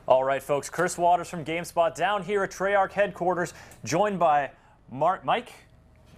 All right, folks, Chris Waters from GameSpot down here at Treyarch headquarters, joined by Mike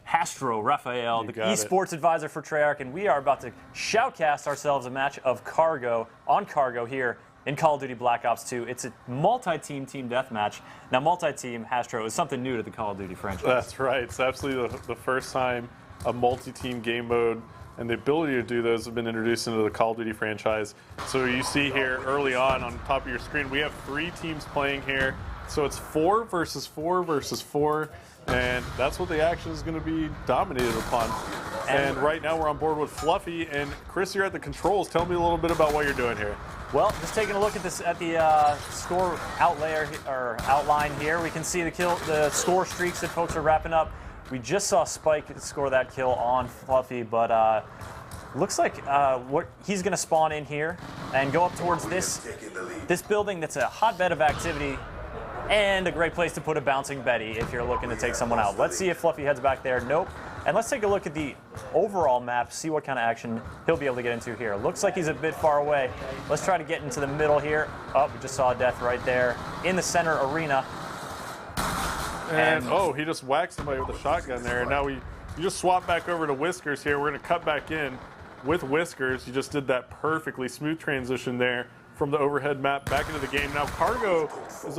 Hastro Raphael, the esports advisor for Treyarch, and we are about to shoutcast ourselves a match of Cargo on Cargo here in Call of Duty Black Ops 2. It's a multi-team team deathmatch. Now, multi-team, Hastro, is something new to the Call of Duty franchise. That's right. It's absolutely the first time a multi-team game mode and the ability to do those have been introduced into the Call of Duty franchise. So you see here early on top of your screen, we have 3 teams playing here. So it's 4 versus 4 versus 4, and that's what the action is going to be dominated upon. And right now we're on board with Fluffy, and Chris, you're at the controls. Tell me a little bit about what you're doing here. Well, just taking a look at this at the score outline here, we can see the score streaks that folks are wrapping up. We just saw Spike score that kill on Fluffy, but looks like he's going to spawn in here and go up towards this building that's a hotbed of activity and a great place to put a bouncing Betty if you're looking to take someone out. Let's see if Fluffy heads back there. Nope. And let's take a look at the overall map, see what kind of action he'll be able to get into here. Looks like he's a bit far away. Let's try to get into the middle here. Oh, we just saw a death right there in the center arena. And oh, he just whacked somebody with a shotgun there. And now you just swap back over to Whiskers here. We're going to cut back in with Whiskers. You just did that perfectly smooth transition there from the overhead map back into the game. Now, Cargo is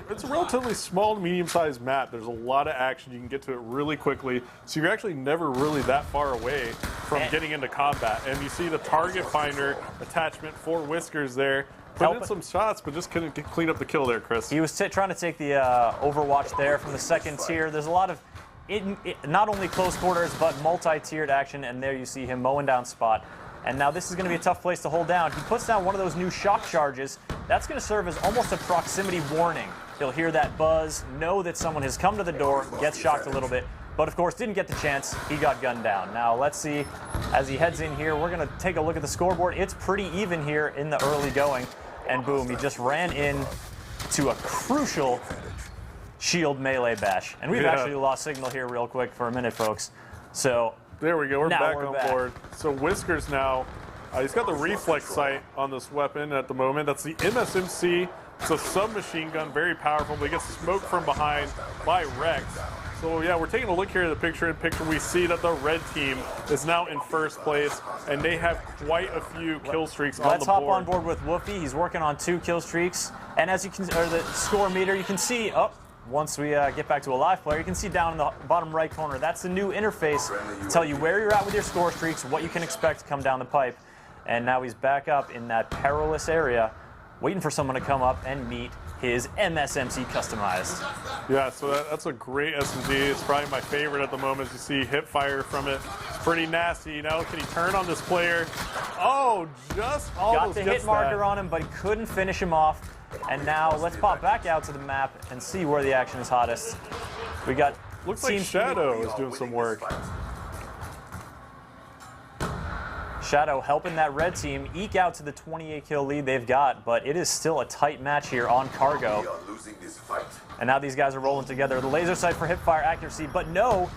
it's a relatively small to medium-sized map. There's a lot of action. You can get to it really quickly. So you're actually never really that far away from getting into combat. And you see the target finder attachment for Whiskers there. Put in some shots, but just couldn't clean up the kill there, Chris. He was trying to take the Overwatch there from the second tier. There's a lot of not only close quarters, but multi-tiered action, and there you see him mowing down Spot. And now this is going to be a tough place to hold down. He puts down one of those new shock charges. That's going to serve as almost a proximity warning. He'll hear that buzz, know that someone has come to the door, gets shocked a little bit, but of course didn't get the chance. He got gunned down. Now let's see, as he heads in here, we're going to take a look at the scoreboard. It's pretty even here in the early going. And boom, he just ran in to a crucial shield melee bash. And we've actually lost signal here real quick for a minute, folks. So there we go, we're back on board. So Whiskers now, he's got the reflex sight on this weapon at the moment. That's the MSMC. It's a submachine gun, very powerful, but he gets smoked from behind by Rex. So yeah, we're taking a look here at the picture-in-picture. We see that the red team is now in first place, and they have quite a few kill streaks on the board. Let's hop on board with Woofy. He's working on 2 kill streaks, and as you can, or the score meter, you can see. Oh, once we get back to a live player, you can see down in the bottom right corner. That's the new interface to tell you where you're at with your score streaks, what you can expect to come down the pipe. And now he's back up in that perilous area, waiting for someone to come up and meet his MSMC customized. Yeah, so that's a great SMG. It's probably my favorite at the moment. You see hip fire from it. It's pretty nasty. You know, can he turn on this player? Oh, just almost got the hit marker on him, but he couldn't finish him off. And now let's pop back out to the map and see where the action is hottest. We got looks like Shadow is doing some work. Shadow helping that red team eke out to the 28 kill lead they've got, but it is still a tight match here on Cargo. And now these guys are rolling together. The laser sight for hipfire accuracy, but no,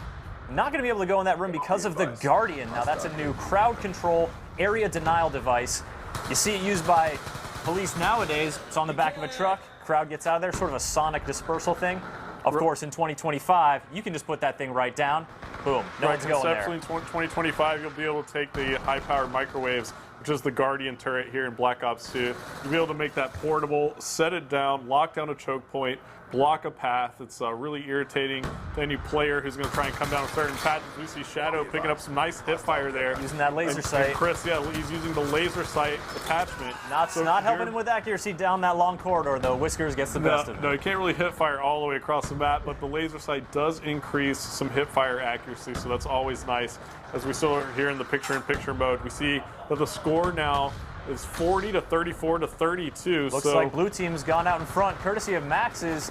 not going to be able to go in that room because of the Guardian. Now that's a new crowd control area denial device. You see it used by police nowadays. It's on the back of a truck. Crowd gets out of there, sort of a sonic dispersal thing. Of course, in 2025, you can just put that thing right down. Boom. No one's going there. In 2025, you'll be able to take the high-powered microwaves, which is the Guardian turret here in Black Ops 2. You'll be able to make that portable, set it down, lock down a choke point, block a path. It's really irritating to any player who's going to try and come down certain patches. We see Shadow picking up some nice hip fire there. Using that laser sight. And Chris, yeah, he's using the laser sight attachment. Not helping him with accuracy down that long corridor, though. Whiskers gets the best of him. No, you can't really hip fire all the way across the map, but the laser sight does increase some hip fire accuracy, so that's always nice. As we saw here in the picture-in-picture mode, we see that the score now is 40 to 34 to 32. Looks like blue team's gone out in front, courtesy of Max's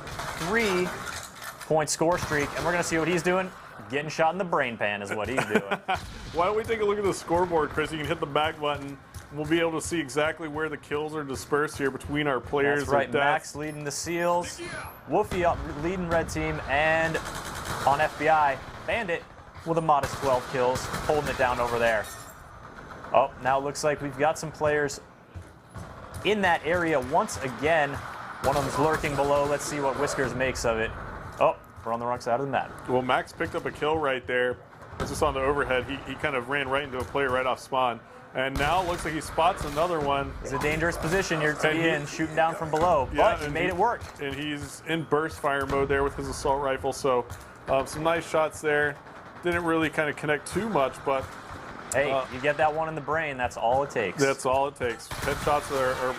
3-point score streak, and we're going to see what he's doing. Getting shot in the brain pan is what he's doing. Why don't we take a look at the scoreboard, Chris? You can hit the back button. We'll be able to see exactly where the kills are dispersed here between our players. That's right, Max leading the Seals, Woofy up leading red team, and on FBI, Bandit with a modest 12 kills, holding it down over there. Oh, now it looks like we've got some players in that area once again. One of them's lurking below. Let's see what Whiskers makes of it. Oh, we're on the wrong side of the map. Well, Max picked up a kill right there. That's just on the overhead. He kind of ran right into a player right off spawn. And now it looks like he spots another one. It's a dangerous position here to be in, shooting down from below, but he made it work. And he's in burst fire mode there with his assault rifle, so some nice shots there. Didn't really kind of connect too much, but... Hey, you get that one in the brain, that's all it takes. That's all it takes. Headshots are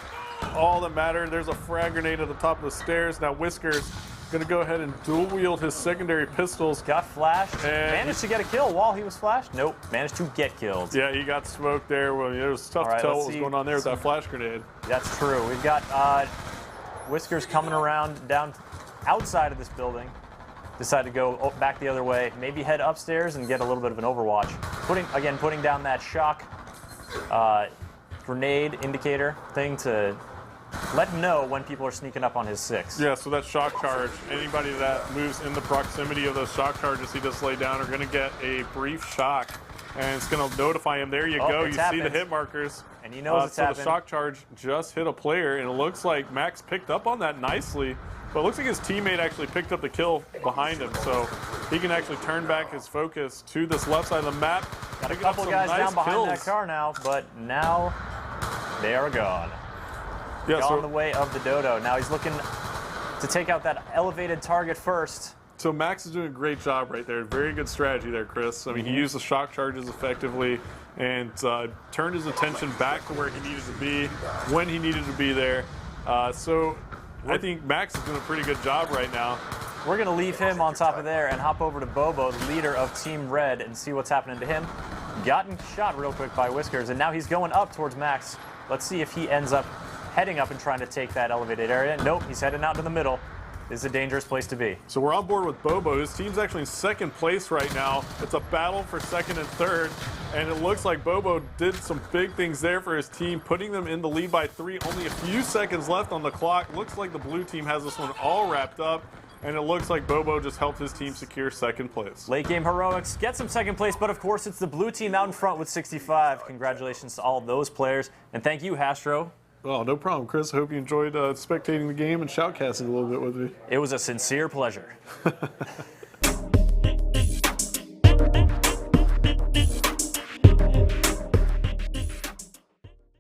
all that matter. There's a frag grenade at the top of the stairs. Now Whiskers going to go ahead and dual wield his secondary pistols. Got flashed. Managed to get a kill while he was flashed. Nope. Managed to get killed. Yeah, he got smoked there. Well, it was tough to tell what was going on there with that flash grenade. That's true. We've got Whiskers coming around down outside of this building. Decide to go back the other way. Maybe head upstairs and get a little bit of an overwatch. Putting down that shock grenade indicator thing to let him know when people are sneaking up on his 6. Yeah, so that shock charge, anybody that moves in the proximity of those shock charges he just laid down are going to get a brief shock, and it's going to notify him. There you go. You see the hit markers. And he knows it's happened. So the shock charge just hit a player, and it looks like Max picked up on that nicely, but it looks like his teammate actually picked up the kill behind him, so he can actually turn back his focus to this left side of the map. Got a couple guys down behind that car now, but now they are gone. Yeah, gone the way of the dodo. Now he's looking to take out that elevated target first. So Max is doing a great job right there. Very good strategy there, Chris. I mean, he used the shock charges effectively and turned his attention back to where he needed to be when he needed to be there. So I think Max is doing a pretty good job right now. We're going to leave him on top of there and hop over to Bobo, the leader of Team Red, and see what's happening to him. Gotten shot real quick by Whiskers, and now he's going up towards Max. Let's see if he ends up heading up and trying to take that elevated area. Nope, he's heading out to the middle. This is a dangerous place to be. So we're on board with Bobo. His team's actually in second place right now. It's a battle for second and third, and it looks like Bobo did some big things there for his team, putting them in the lead by 3. Only a few seconds left on the clock. Looks like the blue team has this one all wrapped up, and it looks like Bobo just helped his team secure second place. Late game heroics get some second place, but of course it's the blue team out in front with 65. Congratulations to all those players, and thank you, Hastro. Oh, no problem, Chris. I hope you enjoyed spectating the game and shoutcasting a little bit with me. It was a sincere pleasure.